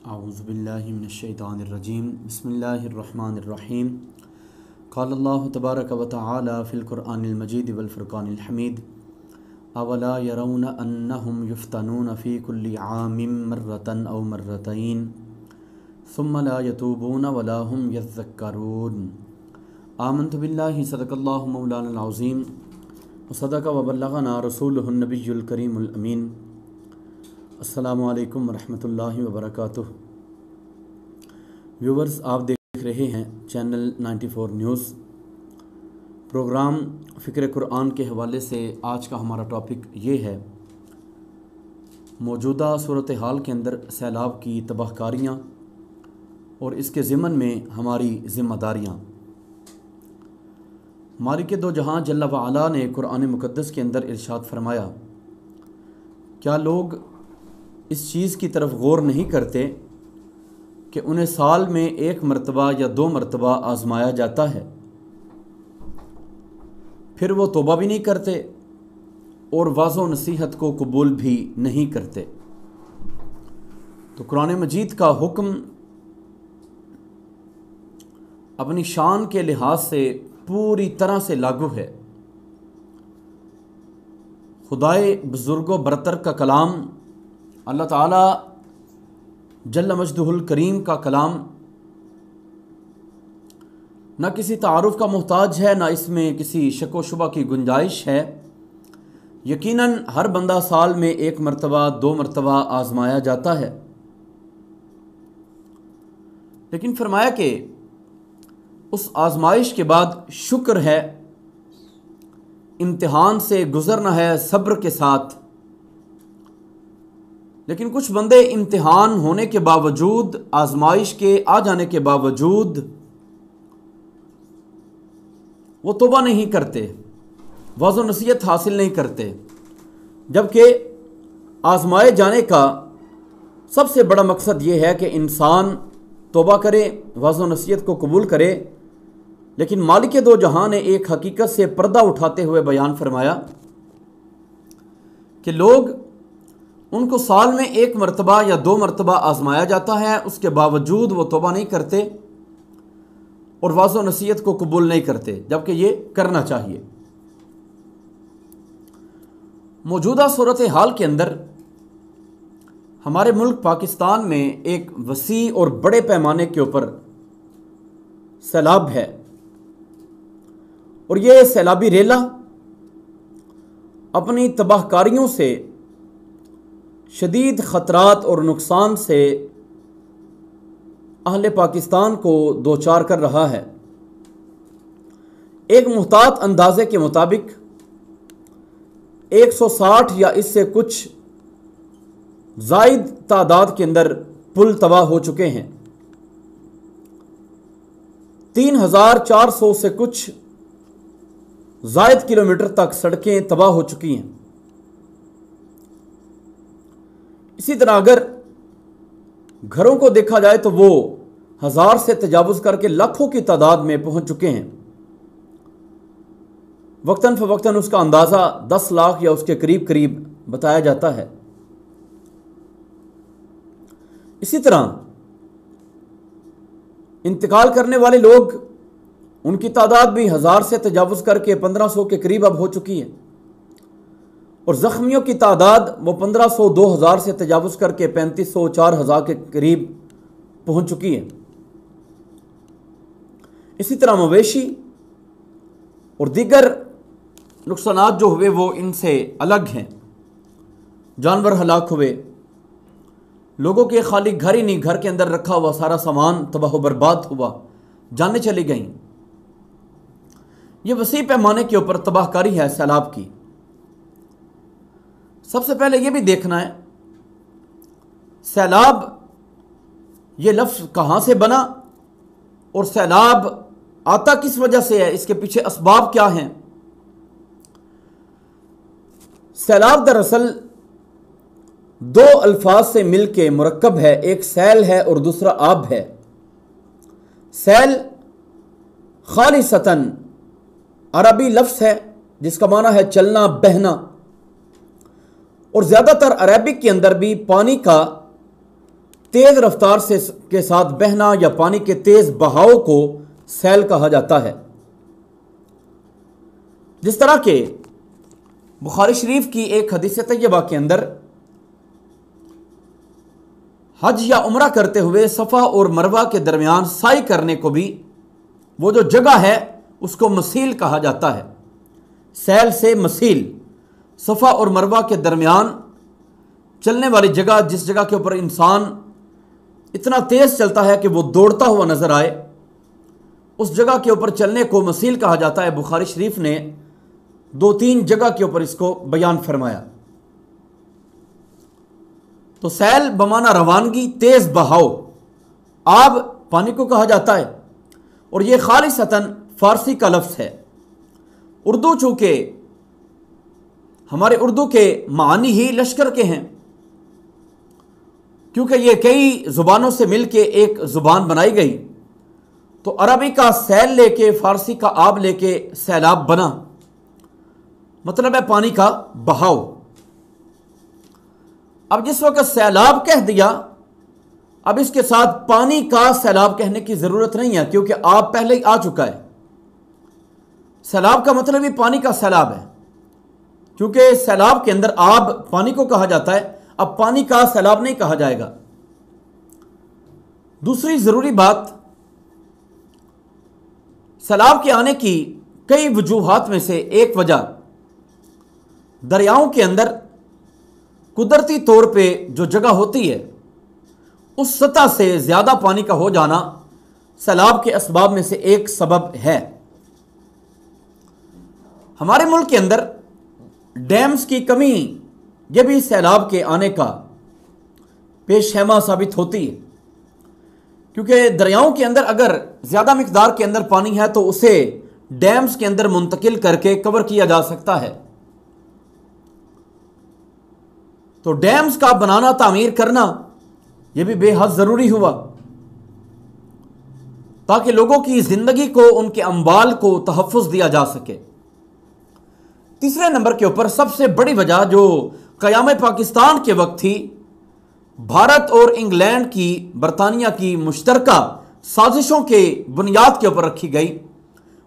औज़ुबिल्लाहि मिनश्शैतानिर्रजीम बिस्मिल्लाहिर्रहमानिर्रहीम क़ालल्लाहु तबारक व तआला फ़िल क़ुरआनिल मजीद वल फ़ुरक़ानिल हमीद अवला यरौना अन्नहुम युफ़्तनून फ़ी कुल्लि आमिम मर्रतन औ मर्रतैन सुम्मा ला यतूबून वला हुम यज़्ज़क्करून। आमन्तु बिल्लाहि सदक़ल्लाहु मौलानल अज़ीम व सदक़ व बल्लग़ना रसूलुहुन नबियुल करीमुल अमीन। अस्सलामु अलैकुम वरहमतुल्लाहि वबरकातुह। व्यूवर्स, आप देख रहे हैं चैनल 94 न्यूज़। प्रोग्राम फ़िक्र कुरान के हवाले से आज का हमारा टॉपिक ये है, मौजूदा सूरत हाल के अंदर सैलाब की तबाहकारियाँ और इसके ज़िम्मन में हमारी ज़िम्मेदारियाँ। मालिक दो जहाँ जल्ला व अला ने कुरान मुक़द्दस के अंदर इरशाद फरमाया, क्या लोग इस चीज़ की तरफ गौर नहीं करते कि उन्हें साल में एक मरतबा या दो मरतबा आज़माया जाता है, फिर वो तौबा भी नहीं करते और वाज़ो नसीहत को कबूल भी नहीं करते। तो कुरान मजीद का हुक्म अपनी शान के लिहाज से पूरी तरह से लागू है। खुदाए बुज़ुर्गो बरतर का कलाम, अल्लाह ताला जल्ल मजदुहुल करीम का कलाम न किसी तारुफ़ का मोहताज है, ना इसमें किसी शक व शुबा की गुंजाइश है। यकीनन हर बंदा साल में एक मरतबा दो मरतबा आज़माया जाता है, लेकिन फरमाया कि उस आज़माइश के बाद शुक्र है, इम्तिहान से गुज़रना है सब्र के साथ। लेकिन कुछ बंदे इम्तिहान होने के बावजूद, आजमाइश के आ जाने के बावजूद वो तौबा नहीं करते, वाज़ो नसीहत हासिल नहीं करते, जबकि आजमाए जाने का सबसे बड़ा मकसद ये है कि इंसान तौबा करे, वाज़ो नसीहत को कबूल करे। लेकिन मालिक दो जहां ने एक हकीकत से पर्दा उठाते हुए बयान फरमाया कि लोग, उनको साल में एक मरतबा या दो मरतबा आज़माया जाता है, उसके बावजूद वो तौबा नहीं करते और वाज़ो नसीहत को कबूल नहीं करते, जबकि ये करना चाहिए। मौजूदा सूरत हाल के अंदर हमारे मुल्क पाकिस्तान में एक वसी और बड़े पैमाने के ऊपर सैलाब है, और ये सैलाबी रेला अपनी तबाहकारियों से, शदीद ख़तरात और नुकसान से अहले पाकिस्तान को दो चार कर रहा है। एक मुहतात अंदाजे के मुताबिक 160 या इससे कुछ ज़ायद तादाद के अंदर पुल तबाह हो चुके हैं। 3400 से कुछ ज़ायद किलोमीटर तक सड़कें तबाह हो चुकी हैं। इसी तरह अगर घरों को देखा जाए तो वो 1000 से तजावुज़ करके लाखों की तादाद में पहुंच चुके हैं। वक्तन फ़वक्तन उसका अंदाज़ा 10 लाख या उसके करीब करीब बताया जाता है। इसी तरह इंतकाल करने वाले लोग, उनकी तादाद भी 1000 से तजावुज़ करके 1500 के करीब अब हो चुकी है, और ज़ख्मियों की तादाद वो 1500 2000 से तजावुज़ करके 3500 4000 के करीब पहुंच चुकी है। इसी तरह मवेशी और दीगर नुकसानात जो हुए वो इनसे अलग हैं। जानवर हलाक हुए, लोगों के खाली घर ही नहीं, घर के अंदर रखा हुआ सारा सामान तबाह बर्बाद हुआ, जानें चली गईं। ये वसी पैमाने के ऊपर तबाहकारी है सैलाब की। सबसे पहले ये भी देखना है, सैलाब ये लफ्ज़ कहाँ से बना और सैलाब आता किस वजह से है, इसके पीछे असबाब क्या हैं। सैलाब दरअसल दो अल्फाज से मिलके मुरक्कब है, एक सैल है और दूसरा आब है। सैल खालिसतन अरबी लफ्ज़ है जिसका माना है चलना, बहना, और ज़्यादातर अरबिक के अंदर भी पानी का तेज रफ्तार से के साथ बहना या पानी के तेज बहाव को सैल कहा जाता है। जिस तरह के बुखारी शरीफ की एक हदीस तैयबा के अंदर हज या उम्रा करते हुए सफ़ा और मरवा के दरमियान साई करने को भी वो जो जगह है उसको मसील कहा जाता है। सैल से मसील, सफ़ा और मरवा के दरमियान चलने वाली जगह, जिस जगह के ऊपर इंसान इतना तेज़ चलता है कि वो दौड़ता हुआ नजर आए, उस जगह के ऊपर चलने को मसील कहा जाता है। बुखारी शरीफ ने 2-3 जगह के ऊपर इसको बयान फरमाया। तो सैल बमाना रवानगी, तेज बहाव, आब पानी को कहा जाता है और यह खालिसतन फारसी का लफ्ज़ है। उर्दू चूंकि हमारे उर्दू के मानी ही लश्कर के हैं, क्योंकि ये कई ज़ुबानों से मिलके एक ज़ुबान बनाई गई, तो अरबी का सैल लेके फारसी का आब लेके सैलाब बना, मतलब है पानी का बहाव। अब जिस वक्त सैलाब कह दिया, अब इसके साथ पानी का सैलाब कहने की ज़रूरत नहीं है, क्योंकि आब पहले ही आ चुका है। सैलाब का मतलब ही पानी का सैलाब है, क्योंकि सैलाब के अंदर आब पानी को कहा जाता है, अब पानी का सैलाब नहीं कहा जाएगा। दूसरी ज़रूरी बात, सैलाब के आने की कई वजूहात में से एक वजह दरियाओं के अंदर कुदरती तौर पे जो जगह होती है उस सतह से ज़्यादा पानी का हो जाना सैलाब के असबाब में से एक सबब है। हमारे मुल्क के अंदर डैम्स की कमी यह भी सैलाब के आने का पेशहमा साबित होती है, क्योंकि दरियाओं के अंदर अगर ज़्यादा मिकदार के अंदर पानी है तो उसे डैम्स के अंदर मुंतकिल करके कवर किया जा सकता है। तो डैम्स का बनाना, तामीर करना यह भी बेहद ज़रूरी हुआ, ताकि लोगों की ज़िंदगी को, उनके अम्वाल को तहफ़्फ़ुज़ दिया जा सके। तीसरे नंबर के ऊपर सबसे बड़ी वजह जो क़याम पाकिस्तान के वक्त थी, भारत और इंग्लैंड की, बरतानिया की मुश्तरका साजिशों के बुनियाद के ऊपर रखी गई,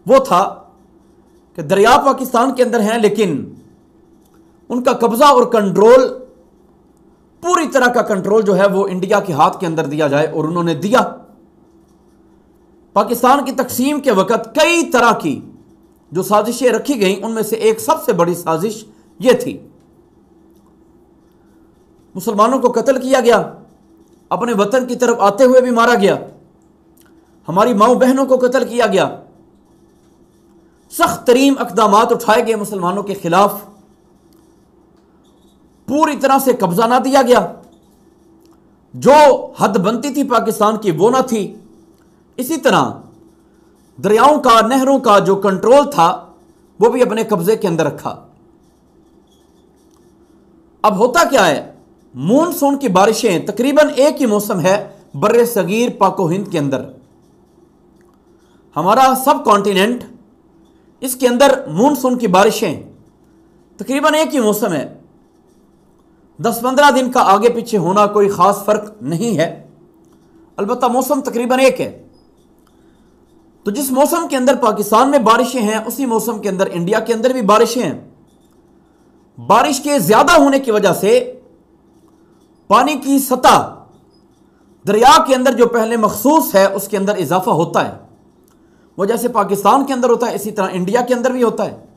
वो था कि दरिया पाकिस्तान के अंदर हैं, लेकिन उनका कब्ज़ा और कंट्रोल, पूरी तरह का कंट्रोल जो है वो इंडिया के हाथ के अंदर दिया जाए, और उन्होंने दिया। पाकिस्तान की तकसीम के वक़्त कई तरह की जो साजिशें रखी गईं, उनमें से एक सबसे बड़ी साजिश ये थी, मुसलमानों को कत्ल किया गया, अपने वतन की तरफ आते हुए भी मारा गया, हमारी माओ बहनों को कत्ल किया गया, सख्त तरीन इक़दामात उठाए गए मुसलमानों के खिलाफ, पूरी तरह से कब्जा ना दिया गया, जो हद बनती थी पाकिस्तान की वो ना थी। इसी तरह दरियाओं का, नहरों का जो कंट्रोल था वो भी अपने कब्जे के अंदर रखा। अब होता क्या है, मानसून की बारिशें तकरीबन एक ही मौसम है बर्रे सगीर पाको हिंद के अंदर, हमारा सब कॉन्टिनेंट, इसके अंदर मानसून की बारिशें तकरीबन एक ही मौसम है। 10-15 दिन का आगे पीछे होना कोई ख़ास फ़र्क नहीं है, अलबत्ता मौसम तकरीबन एक है। तो जिस मौसम के अंदर पाकिस्तान में बारिशें हैं, उसी मौसम के अंदर इंडिया के अंदर भी बारिशें हैं। बारिश के ज़्यादा होने की वजह से पानी की सतह दरिया के अंदर जो पहले मखसूस है उसके अंदर इजाफा होता है। वो जैसे पाकिस्तान के अंदर होता है, इसी तरह इंडिया के अंदर भी होता है।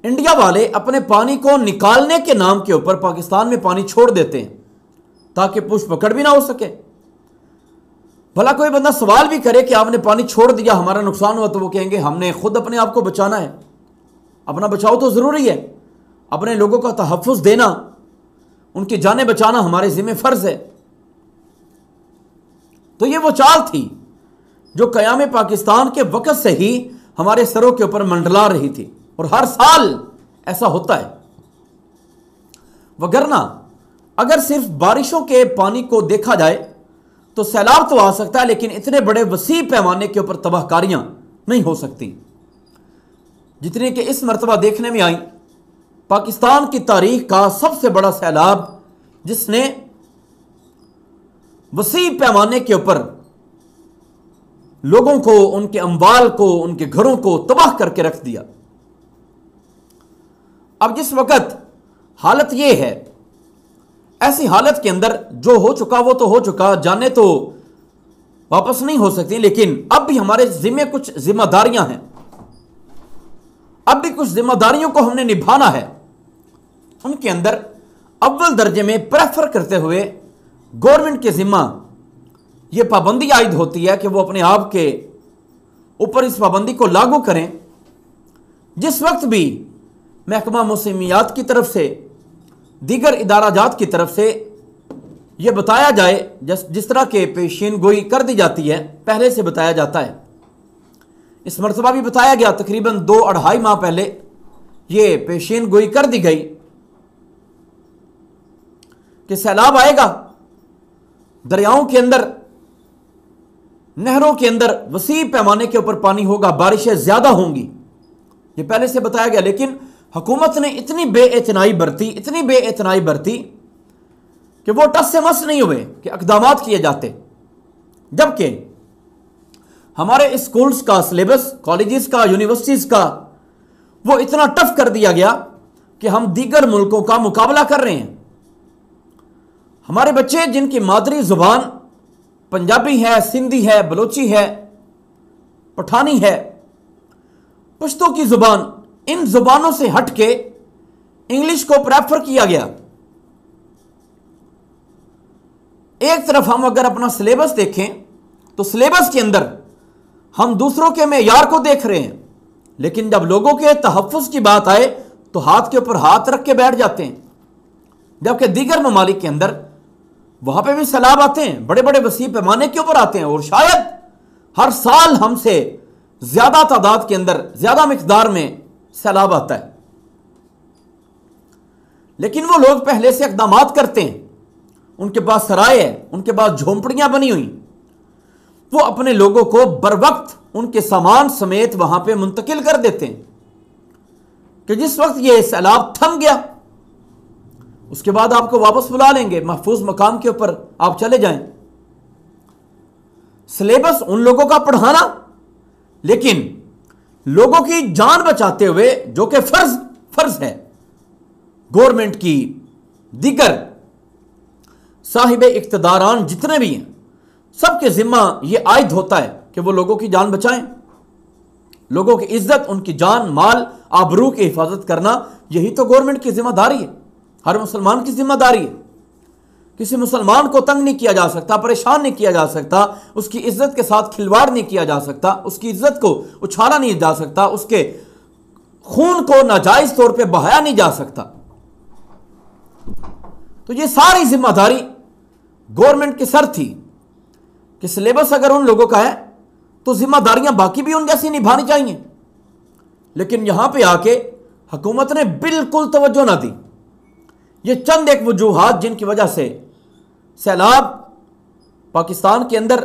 इंडिया वाले अपने पानी को निकालने के नाम के ऊपर पाकिस्तान में पानी छोड़ देते हैं ताकि पुश पकड़ भी ना हो सके। भला कोई बंदा सवाल भी करे कि आपने पानी छोड़ दिया, हमारा नुकसान हुआ, तो वो कहेंगे हमने खुद अपने आप को बचाना है, अपना बचाव तो ज़रूरी है, अपने लोगों का तहफ़्फ़ुज़ देना, उनकी जानें बचाना हमारे ज़िम्मे फ़र्ज़ है। तो ये वो चाल थी जो क़याम पाकिस्तान के वक़्त से ही हमारे सरों के ऊपर मंडला रही थी, और हर साल ऐसा होता है। वगरना अगर सिर्फ बारिशों के पानी को देखा जाए तो सैलाब तो आ सकता है, लेकिन इतने बड़े वसी पैमाने के ऊपर तबाहकारियां नहीं हो सकती जितने कि इस मरतबा देखने में आई। पाकिस्तान की तारीख का सबसे बड़ा सैलाब जिसने वसी पैमाने के ऊपर लोगों को, उनके अम्वाल को, उनके घरों को तबाह करके रख दिया। अब जिस वक्त हालत यह है, ऐसी हालत के अंदर जो हो चुका वो तो हो चुका, जाने तो वापस नहीं हो सकती, लेकिन अब भी हमारे जिम्मे कुछ जिम्मेदारियां हैं, अब भी कुछ जिम्मेदारियों को हमने निभाना है। उनके अंदर अव्वल दर्जे में प्रेफर करते हुए गवर्नमेंट के जिम्मा यह पाबंदी आयद होती है कि वो अपने आप के ऊपर इस पाबंदी को लागू करें। जिस वक्त भी महकमा मौसमियात की तरफ से, दीगर इदाराजात की तरफ से यह बताया जाए, जिस तरह के पेशीन गोई कर दी जाती है, पहले से बताया जाता है, इस मरतबा भी बताया गया, तकरीबन 2-2.5 माह पहले यह पेशीन गोई कर दी गई कि सैलाब आएगा, दरियाओं के अंदर, नहरों के अंदर वसी पैमाने के ऊपर पानी होगा, बारिशें ज्यादा होंगी, यह पहले से बताया गया। लेकिन हुकूमत ने इतनी बेइतनाई बरती कि वो टस से मस नहीं हुए कि इक़दामात किए जाते, जबकि हमारे स्कूल्स का सिलेबस, कॉलेजेस का, यूनिवर्सिटीज का वो इतना टफ कर दिया गया कि हम दीगर मुल्कों का मुकाबला कर रहे हैं। हमारे बच्चे जिनकी मादरी जुबान पंजाबी है, सिंधी है, बलोची है, पठानी है, पश्तो की जुबान, इन जुबानों से हटके इंग्लिश को प्रेफर किया गया। एक तरफ हम अगर अपना सिलेबस देखें तो सिलेबस के अंदर हम दूसरों के मेयार को देख रहे हैं, लेकिन जब लोगों के तहफ़्फ़ुज़ की बात आए तो हाथ के ऊपर हाथ रख के बैठ जाते हैं। जबकि दीगर ममालिक के अंदर वहां पे भी सैलाब आते हैं, बड़े बड़े वसी पैमाने के ऊपर आते हैं, और शायद हर साल हमसे ज्यादा तादाद के अंदर, ज्यादा मिकदार में सैलाब आता है। लेकिन वो लोग पहले से इक़दामात करते हैं, उनके पास सराय है, उनके पास झोंपड़ियां बनी हुई, वो अपने लोगों को बर वक्त उनके सामान समेत वहां पे मुंतकिल कर देते हैं कि जिस वक्त ये सैलाब थम गया उसके बाद आपको वापस बुला लेंगे, महफूज मकाम के ऊपर आप चले जाएं। सिलेबस उन लोगों का पढ़ाना, लेकिन लोगों की जान बचाते हुए, जो कि फर्ज है गवर्नमेंट की, दीगर साहिब इख्तिदारान जितने भी हैं, सबके जिम्मा यह आयद होता है कि वो लोगों की जान बचाएं, लोगों की इज्जत, उनकी जान, माल, आबरू की हिफाजत करना, यही तो गवर्नमेंट की जिम्मेदारी है, हर मुसलमान की जिम्मेदारी है। किसी मुसलमान को तंग नहीं किया जा सकता, परेशान नहीं किया जा सकता, उसकी इज्जत के साथ खिलवाड़ नहीं किया जा सकता, उसकी इज्जत को उछाला नहीं जा सकता, उसके खून को नाजायज तौर पे बहाया नहीं जा सकता। तो ये सारी जिम्मेदारी गवर्नमेंट के सर थी कि सिलेबस अगर उन लोगों का है तो जिम्मेदारियां बाकी भी उन जैसी निभानी चाहिए। लेकिन यहां पे आके हुकूमत ने बिल्कुल तवज्जो ना दी। ये चंद एक वजूहात जिनकी वजह से सैलाब पाकिस्तान के अंदर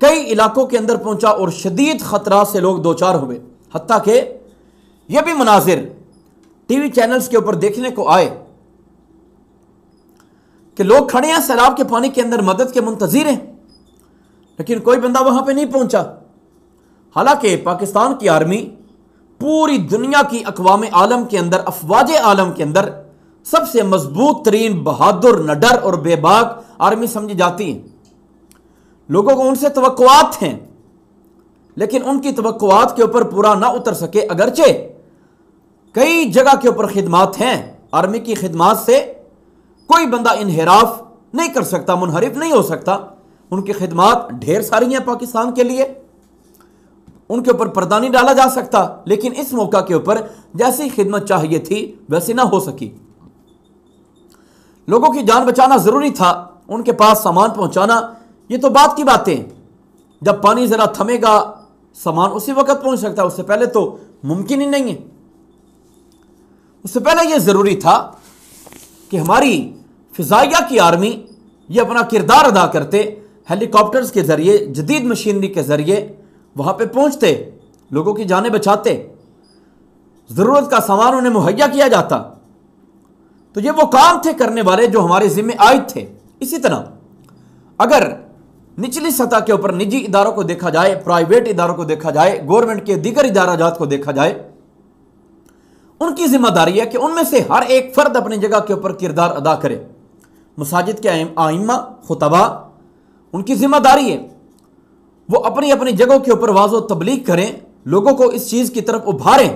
कई इलाकों के अंदर पहुंचा और शदीद खतरा से लोग दो चार हुए, हत्ता के ये भी मनाजिर टीवी चैनल्स के ऊपर देखने को आए कि लोग खड़े हैं सैलाब के पानी के अंदर, मदद के मुंतजिर हैं, लेकिन कोई बंदा वहां पे नहीं पहुंचा। हालांकि पाकिस्तान की आर्मी पूरी दुनिया की अक़वाम आलम के अंदर, अफवाज आलम के अंदर सबसे मजबूत तरीन, बहादुर, निडर और बेबाक आर्मी समझी जाती है। लोगों को उनसे तवक्कुआत हैं, लेकिन उनकी तवक्कुआत के ऊपर पूरा ना उतर सके। अगरचे कई जगह के ऊपर खिदमात हैं, आर्मी की खिदमात से कोई बंदा इनहिराफ नहीं कर सकता, मुनहरिफ नहीं हो सकता। उनकी खिदमात ढेर सारी हैं पाकिस्तान के लिए, उनके ऊपर पर्दा नहीं डाला जा सकता। लेकिन इस मौका के ऊपर जैसी खिदमत चाहिए थी वैसी ना हो सकी। लोगों की जान बचाना जरूरी था, उनके पास सामान पहुंचाना, ये तो बात की बातें। जब पानी जरा थमेगा सामान उसी वक्त पहुंच सकता है, उससे पहले तो मुमकिन ही नहीं है। उससे पहले यह जरूरी था कि हमारी फिजाइया की आर्मी ये अपना किरदार अदा करते, हेलीकॉप्टर्स के जरिए, जदीद मशीनरी के जरिए वहां पे पहुंचते, लोगों की जानें बचाते, जरूरत का सामान उन्हें मुहैया किया जाता। तो ये वो काम थे करने वाले जो हमारे जिम्मे आयद थे। इसी तरह अगर निचली सतह के ऊपर निजी इदारों को देखा जाए, प्राइवेट इदारों को देखा जाए, गवर्नमेंट के दीगर इदाराजात को देखा जाए, उनकी जिम्मेदारी है कि उनमें से हर एक फर्द अपनी जगह के ऊपर किरदार अदा करे। मसाजिद के आइम्मा, खुतबा, उनकी जिम्मेदारी है वो अपनी अपनी जगहों के ऊपर वाज़ो तबलीग करें, लोगों को इस चीज़ की तरफ उभारें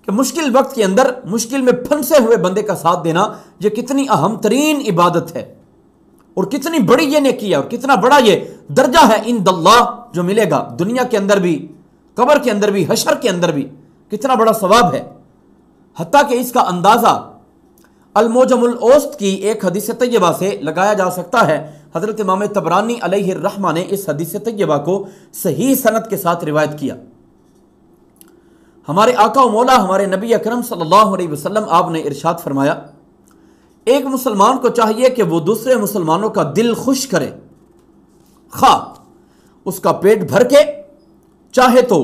कि मुश्किल वक्त के अंदर मुश्किल में फंसे हुए बंदे का साथ देना ये कितनी अहम तरीन इबादत है और कितनी बड़ी ये नेकी है और कितना बड़ा ये दर्जा है इंदल्लाह जो मिलेगा दुनिया के अंदर भी, कब्र के अंदर भी, हशर के अंदर भी, कितना बड़ा सवाब है। हत्ता कि इसका अंदाज़ा अल-मुअजमुल औसत की एक हदीस तय्यबा से लगाया जा सकता है। हज़रत इमाम तबरानी अलैहिर्रहमा ने इस हदीस तय्यबा को सही सनद के साथ रिवायत किया। हमारे आका व मौला हमारे नबी अकरम सल्लल्लाहु अलैहि वसल्लम आपने इरशाद फरमाया, एक मुसलमान को चाहिए कि वो दूसरे मुसलमानों का दिल खुश करे, खा उसका पेट भर के, चाहे तो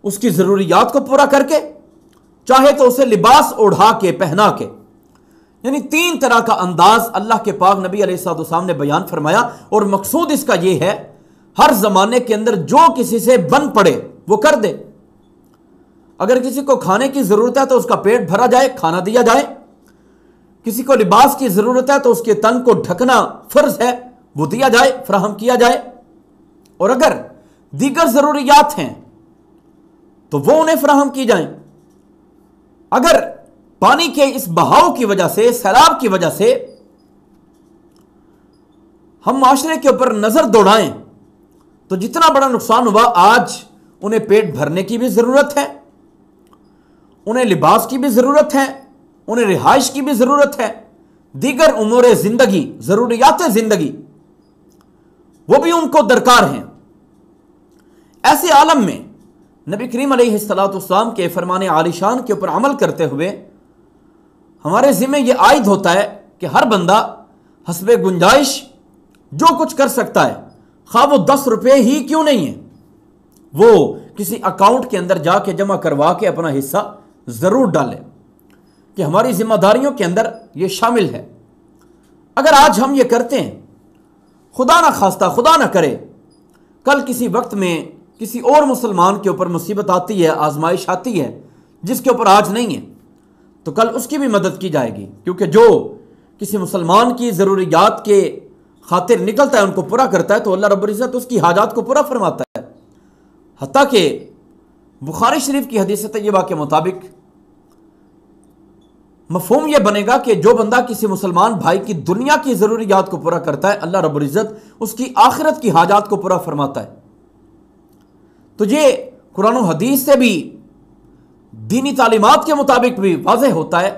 उसकी ज़रूरियात को पूरा करके, चाहे तो उसे लिबास ओढ़ा के, पहना के। यानी तीन तरह का अंदाज अल्लाह के पाक नबी अलैहिस्सलाम ने बयान फरमाया और मकसूद इसका यह है हर जमाने के अंदर जो किसी से बन पड़े वो कर दे। अगर किसी को खाने की जरूरत है तो उसका पेट भरा जाए, खाना दिया जाए। किसी को लिबास की जरूरत है तो उसके तन को ढकना फर्ज है, वो दिया जाए, फराहम किया जाए। और अगर दीगर जरूरियात हैं तो वो उन्हें फराहम की जाए। अगर पानी के इस बहाव की वजह से, सैलाब की वजह से हम माशरे के ऊपर नजर दौड़ाएं तो जितना बड़ा नुकसान हुआ, आज उन्हें पेट भरने की भी जरूरत है, उन्हें लिबास की भी जरूरत है, उन्हें रिहाइश की भी जरूरत है, दीगर उमूर जिंदगी, जरूरियात जिंदगी वो भी उनको दरकार हैं। ऐसे आलम में नबी करीम अलैहिस्सलाम के फरमाने आलिशान के ऊपर अमल करते हुए हमारे जिम्मे यह आयद होता है कि हर बंदा हस्बे गुंजाइश जो कुछ कर सकता है, खा वो 10 रुपये ही क्यों नहीं है, वो किसी अकाउंट के अंदर जाके जमा करवा के अपना हिस्सा जरूर डाले कि हमारी जिम्मेदारियों के अंदर यह शामिल है। अगर आज हम ये करते हैं, खुदा ना खास्ता, खुदा ना करे, कल किसी वक्त में किसी और मुसलमान के ऊपर मुसीबत आती है, आजमाइश आती है जिसके ऊपर आज नहीं है, तो कल उसकी भी मदद की जाएगी। क्योंकि जो किसी मुसलमान की ज़रूरियात के खातिर निकलता है, उनको पूरा करता है, तो अल्लाह रब्बुल इज़्ज़त उसकी हाजात को पूरा फरमाता है। हत्ता कि बुखारी शरीफ की हदीस तय्यबा के मुताबिक मफहूम यह बनेगा कि जो बंदा किसी मुसलमान भाई की दुनिया की ज़रूरियात को पूरा करता है, अल्लाह रब्बुल इज़्ज़त उसकी आखिरत की हाजात को पूरा फरमाता है। तो ये कुरान और हदीस से भी, दीनी तालीमात के मुताबिक भी वाज़ेह होता है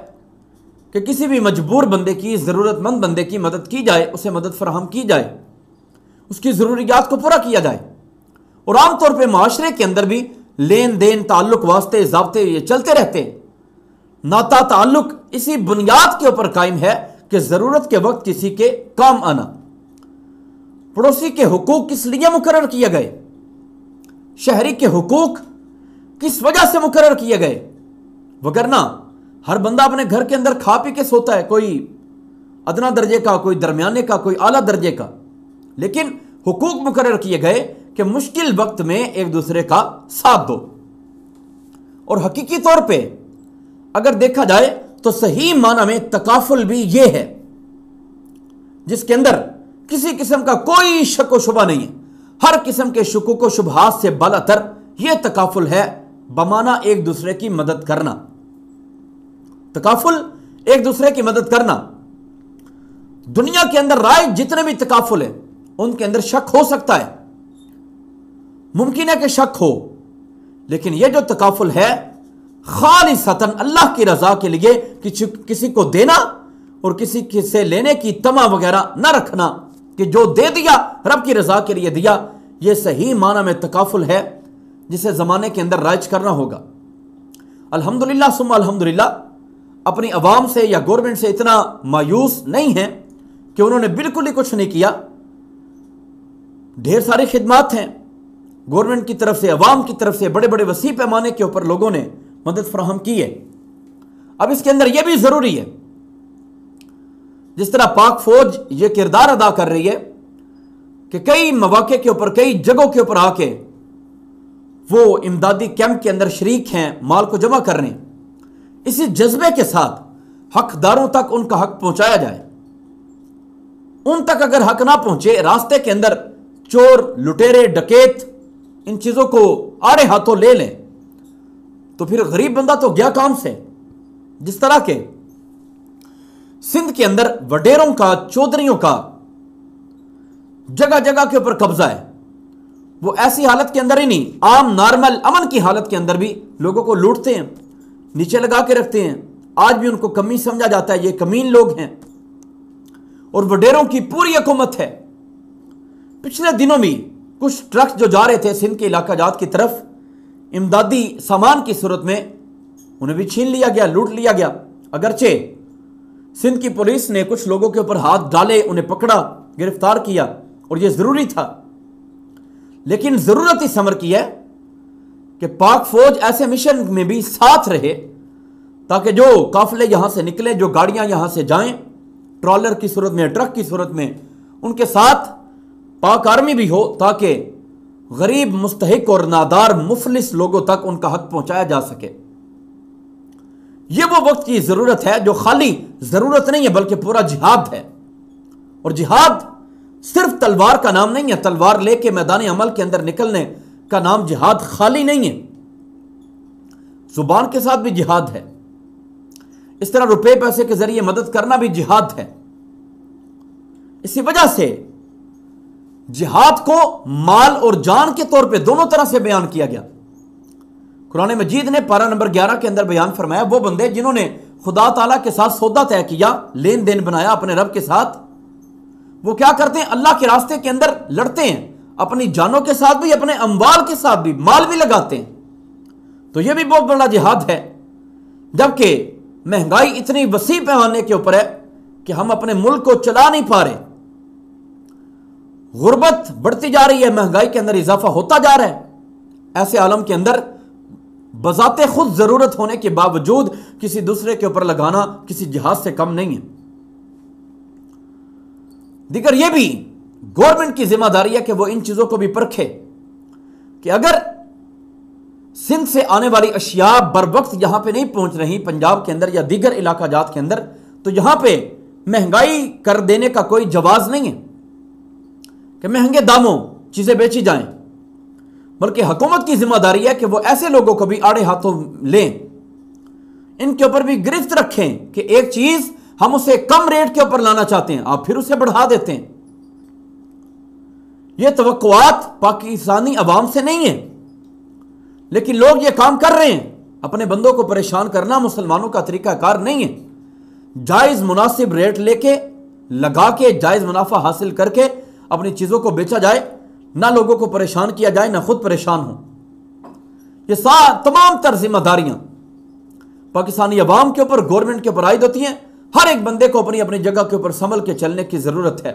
कि किसी भी मजबूर बंदे की, ज़रूरतमंद बंदे की मदद की जाए, उसे मदद फराहम की जाए, उसकी ज़रूरियात को पूरा किया जाए। और आमतौर पर माशरे के अंदर भी लेन देन, ताल्लुक, वास्ते, ज़ाब्ते ये चलते रहते हैं। नाता ताल्लुक इसी बुनियाद के ऊपर कायम है कि ज़रूरत के वक्त किसी के काम आना। पड़ोसी के हुकूक किस लिए मुकर्रर किए गए, शहरी के हुकूक किस वजह से मुकर्रर किए गए, वगरना हर बंदा अपने घर के अंदर खा पी के सोता है, कोई अदना दर्जे का, कोई दरमियाने का, कोई आला दर्जे का। लेकिन हुकूक मुकर्रर किए गए कि मुश्किल वक्त में एक दूसरे का साथ दो। और हकीकी तौर पे अगर देखा जाए तो सही माना में तकाफुल भी ये है जिसके अंदर किसी किस्म का कोई शक व शुबा नहीं है। हर किस्म के शुकूक व शुबहात से बालातर यह तकाफुल है, बमाना एक दूसरे की मदद करना। तकाफुल एक दूसरे की मदद करना। दुनिया के अंदर राय जितने भी तकाफुल है उनके अंदर शक हो सकता है, मुमकिन है कि शक हो, लेकिन यह जो तकाफुल है खालिसतन अल्लाह की रजा के लिए, किसी को देना और किसी से लेने की तमा वगैरह न रखना कि जो दे दिया रब की रजा के लिए दिया, यह सही माना में तकाफुल है जिसे ज़माने के अंदर राइज करना होगा। अल्हम्दुलिल्लाह सुम्मा अल्हम्दुलिल्लाह अपनी अवाम से या गवर्नमेंट से इतना मायूस नहीं है कि उन्होंने बिल्कुल ही कुछ नहीं किया। ढेर सारी खिदमात हैं गवर्नमेंट की तरफ से, अवाम की तरफ से, बड़े बड़े वसी पैमाने के ऊपर लोगों ने मदद फराहम की है। अब इसके अंदर यह भी ज़रूरी है जिस तरह पाक फौज ये किरदार अदा कर रही है कि कई मौके के ऊपर, कई जगहों के ऊपर आके वो इमदादी कैंप के अंदर शरीक हैं, माल को जमा कर रहे हैं, इसी जज्बे के साथ हकदारों तक उनका हक पहुंचाया जाए। उन तक अगर हक ना पहुंचे, रास्ते के अंदर चोर, लुटेरे, डकैत इन चीजों को आड़े हाथों ले लें, तो फिर गरीब बंदा तो गया काम से। जिस तरह के सिंध के अंदर वडेरों का, चौधरियों का जगह जगह के ऊपर कब्जा है, वो ऐसी हालत के अंदर ही नहीं, आम नॉर्मल अमन की हालत के अंदर भी लोगों को लूटते हैं, नीचे लगा के रखते हैं। आज भी उनको कमी समझा जाता है, ये कमीन लोग हैं और वडेरों की पूरी हुकूमत है। पिछले दिनों में कुछ ट्रक जो जा रहे थे सिंध के इलाका जात की तरफ, इमदादी सामान की सूरत में उन्हें भी छीन लिया गया, लूट लिया गया। अगरचे सिंध की पुलिस ने कुछ लोगों के ऊपर हाथ डाले, उन्हें पकड़ा, गिरफ्तार किया और यह जरूरी था, लेकिन जरूरत इस अमर की है कि पाक फौज ऐसे मिशन में भी साथ रहे ताकि जो काफिले यहां से निकले, जो गाड़ियां यहां से जाएं, ट्रॉलर की सूरत में, ट्रक की सूरत में, उनके साथ पाक आर्मी भी हो ताकि गरीब, मुस्तहिक और नादार मुफलिस लोगों तक उनका हक पहुंचाया जा सके। यह वो वक्त की जरूरत है जो खाली जरूरत नहीं है बल्कि पूरा जिहाद है। और जिहाद सिर्फ तलवार का नाम नहीं है, तलवार लेके मैदान अमल के अंदर निकलने का नाम जिहाद खाली नहीं है, जुबान के साथ भी जिहाद है। इस तरह रुपए पैसे के जरिए मदद करना भी जिहाद है। इसी वजह से जिहाद को माल और जान के तौर पे दोनों तरह से बयान किया गया। कुरान मजीद ने पारा नंबर 11 के अंदर बयान फरमाया, वो बंदे जिन्होंने खुदा ताला के साथ सौदा तय किया, लेन देन बनाया अपने रब के साथ, वो क्या करते हैं, अल्लाह के रास्ते के अंदर लड़ते हैं, अपनी जानों के साथ भी, अपने अम्वाल के साथ भी, माल भी लगाते हैं। तो यह भी बहुत बड़ा जिहाद है। जबकि महंगाई इतनी वसी पैमाने के ऊपर है कि हम अपने मुल्क को चला नहीं पा रहे, गुर्बत बढ़ती जा रही है, महंगाई के अंदर इजाफा होता जा रहा है। ऐसे आलम के अंदर बजाते खुद जरूरत होने के बावजूद किसी दूसरे के ऊपर लगाना किसी जिहाद से कम नहीं है। दिगर यह भी गवर्नमेंट की जिम्मेदारी है कि वो इन चीजों को भी परखे कि अगर सिंध से आने वाली अशिया बर वक्त यहां पे नहीं पहुंच रही, पंजाब के अंदर या दीगर इलाका जात के अंदर, तो यहां पे महंगाई कर देने का कोई जवाज नहीं है कि महंगे दामों चीजें बेची जाएं, बल्कि हुकूमत की जिम्मेदारी है कि वो ऐसे लोगों को भी आड़े हाथों लें, इनके ऊपर भी गिरफ्त रखें कि एक चीज हम उसे कम रेट के ऊपर लाना चाहते हैं, आप फिर उसे बढ़ा देते हैं। यह तवक्कुआत पाकिस्तानी अवाम से नहीं है, लेकिन लोग ये काम कर रहे हैं। अपने बंदों को परेशान करना मुसलमानों का तरीकाकार नहीं है। जायज मुनासिब रेट लेके लगा के जायज मुनाफा हासिल करके अपनी चीजों को बेचा जाए, ना लोगों को परेशान किया जाए, ना खुद परेशान हो। ये तमाम तर जिम्मेदारियां पाकिस्तानी अवाम के ऊपर, गवर्नमेंट के ऊपर आयद होती हैं। हर एक बंदे को अपनी अपनी जगह के ऊपर संभल के चलने की जरूरत है।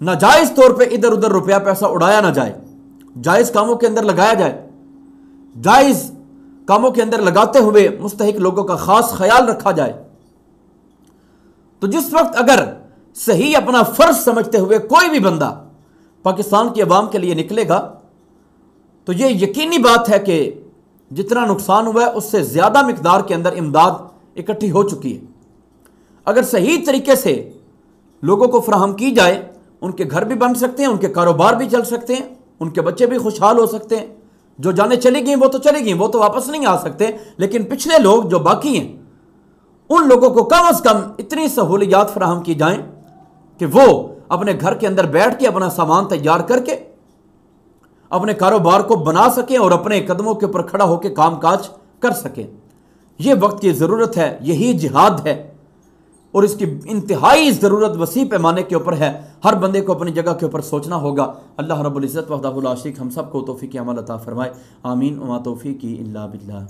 नाजायज तौर पे इधर उधर रुपया पैसा उड़ाया ना जाए, जायज कामों के अंदर लगाया जाए। जायज कामों के अंदर लगाते हुए मुस्तहिक लोगों का खास ख्याल रखा जाए। तो जिस वक्त अगर सही अपना फर्ज समझते हुए कोई भी बंदा पाकिस्तान की अवाम के लिए निकलेगा, तो यह यकीनी बात है कि जितना नुकसान हुआ है उससे ज्यादा मिकदार के अंदर इमदाद इकट्ठी हो चुकी है। अगर सही तरीके से लोगों को फराहम की जाए, उनके घर भी बन सकते हैं, उनके कारोबार भी चल सकते हैं, उनके बच्चे भी खुशहाल हो सकते हैं। जो जाने चली गई वो तो चली गई, वो तो वापस नहीं आ सकते, लेकिन पिछले लोग जो बाकी हैं उन लोगों को कम अज कम इतनी सहूलियात फराहम की जाएं कि वो अपने घर के अंदर बैठ के अपना सामान तैयार करके अपने कारोबार को बना सकें और अपने कदमों के ऊपर खड़ा होकर कामकाज कर सकें। यह वक्त की ज़रूरत है, यही जिहाद है और इसकी इंतहाई ज़रूरत वसी पैमाने के ऊपर है। हर बंदे को अपनी जगह के ऊपर सोचना होगा। अल्लाह रब्बुल इज़्ज़त वहदहुल आशिक हम सबको तौफीक अमल अता फरमाए। आमीन व मा तौफीकी इल्ला बिल्लाह।